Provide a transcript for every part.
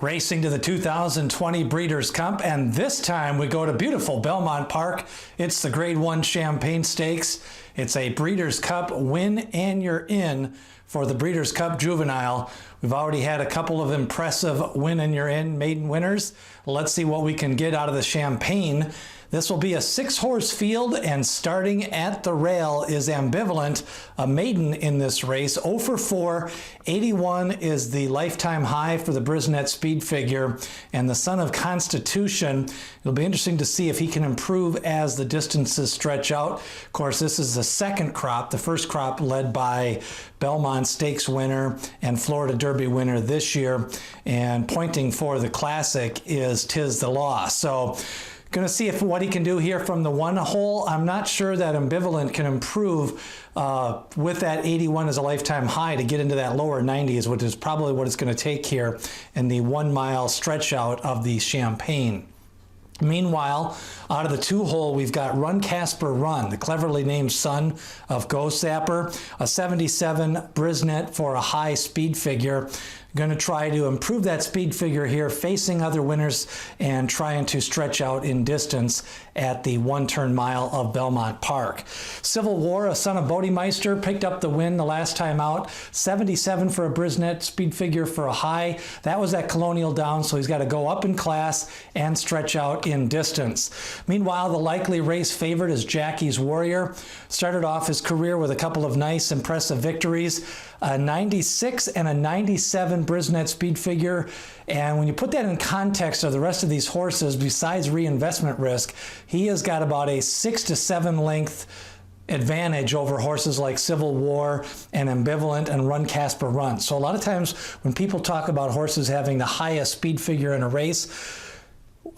Racing to the 2020 Breeders' Cup, and this time we go to beautiful Belmont Park. It's the Grade 1 Champagne Stakes. It's a Breeders' Cup win and you're in for the Breeders' Cup Juvenile. We've already had a couple of impressive win and you're in maiden winners. Let's see what we can get out of the Champagne. This will be a 6-horse field, and starting at the rail is Ambivalent, a maiden in this race. 0 for 4, 81 is the lifetime high for the Brisnet speed figure, and the son of Constitution. It'll be interesting to see if he can improve as the distances stretch out. Of course, this is the second crop. The first crop led by Belmont Stakes winner and Florida Derby winner this year, and pointing for the Classic is Tis the Law. So going to see if what he can do here from the one hole. I'm not sure that Ambivalent can improve with that 81 as a lifetime high to get into that lower 90s, which is probably what it's going to take here in the 1 mile stretch out of the Champagne. Meanwhile, out of the 2-hole, we've got Casper Run, the cleverly named son of Ghost Zapper, a 77 Brisnet for a high speed figure. Going to try to improve that speed figure here, facing other winners and trying to stretch out in distance at the 1-turn mile of Belmont Park. Civil War, a son of Bodemeister, picked up the win the last time out. 77 for a Brisnet speed figure for a high. That was at Colonial Downs, so he's got to go up in class and stretch out in distance. Meanwhile, the likely race favorite is Jackie's Warrior. Started off his career with a couple of nice, impressive victories. A 96 and a 97 Brisnet speed figure, and when you put that in context of the rest of these horses, besides Reinvestment Risk, he has got about a 6 to 7 length advantage over horses like Civil War and Ambivalent and Casper Run. So a lot of times when people talk about horses having the highest speed figure in a race,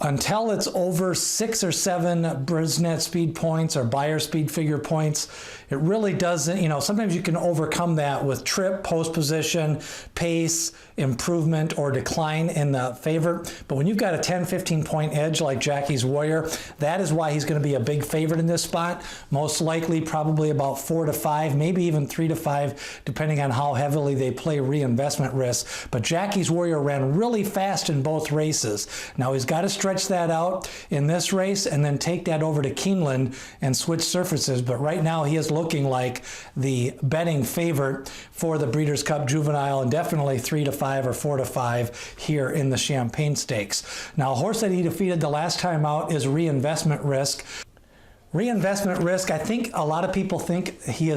until it's over 6 or 7 Brisnet speed points or Beyer speed figure points, it really doesn't, sometimes you can overcome that with trip, post position, pace, improvement, or decline in the favorite. But when you've got a 10, 15 point edge like Jackie's Warrior, that is why he's going to be a big favorite in this spot. Most likely probably about 4 to 5, maybe even 3 to 5, depending on how heavily they play Reinvestment Risk. But Jackie's Warrior ran really fast in both races. Now he's got to stretch that out in this race and then take that over to Keeneland and switch surfaces. But right now he is looking like the betting favorite for the Breeders' Cup Juvenile, and definitely 3 to 5 or 4 to 5 here in the Champagne Stakes. Now, a horse that he defeated the last time out is Reinvestment Risk. Reinvestment Risk, I think a lot of people think he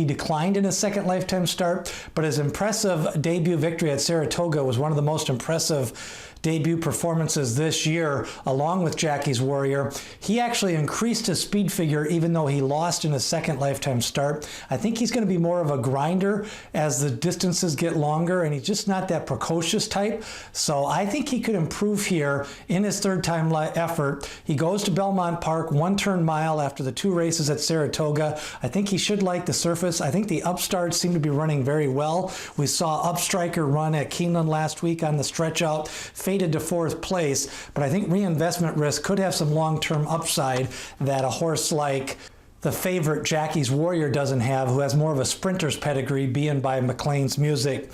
declined in his second lifetime start, but his impressive debut victory at Saratoga was one of the most impressive debut performances this year, along with Jackie's Warrior. He actually increased his speed figure even though he lost in his second lifetime start. I think he's going to be more of a grinder as the distances get longer, and he's just not that precocious type. So I think he could improve here in his third time effort. He goes to Belmont Park, 1-turn mile after the 2 races at Saratoga. I think he should like the surface. I think the upstarts seem to be running very well. We saw Upstriker run at Keeneland last week on the stretch out, faded to 4th place, but I think Reinvestment Risk could have some long-term upside that a horse like the favorite Jackie's Warrior doesn't have, who has more of a sprinter's pedigree, being by McLean's Music.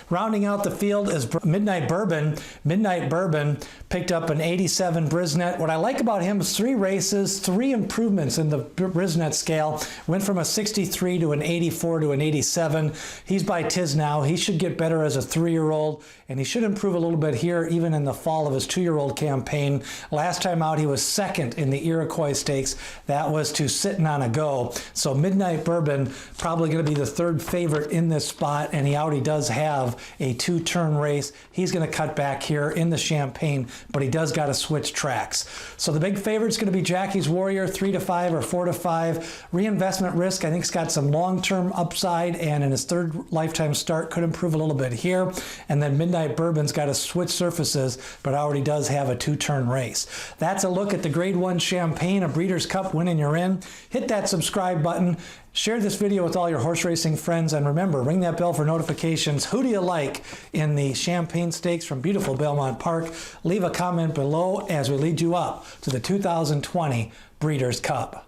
Rounding out the field is Midnight Bourbon. Midnight Bourbon picked up an 87 Brisnet. What I like about him is 3 races, 3 improvements in the Brisnet scale. Went from a 63 to an 84 to an 87. He's by Tiz now. He should get better as a 3-year-old, and he should improve a little bit here, even in the fall of his 2-year-old campaign. Last time out, he was second in the Iroquois Stakes. That was to Sitting on a Go. So Midnight Bourbon probably going to be the 3rd favorite in this spot, and he already does have a 2-turn race. He's going to cut back here in the Champagne, but he does got to switch tracks. So the big favorite's going to be Jackie's Warrior, 3 to 5 or 4 to 5. Reinvestment Risk, I think, has got some long-term upside, and in his 3rd lifetime start could improve a little bit here. And then Midnight Bourbon's got to switch surfaces, but already does have a 2-turn race. That's a look at the Grade 1 Champagne, a Breeders' Cup win and you're in. Hit that subscribe button. Share this video with all your horse racing friends, and remember, ring that bell for notifications. Who do you like in the Champagne Stakes from beautiful Belmont Park? Leave a comment below as we lead you up to the 2020 Breeders' Cup.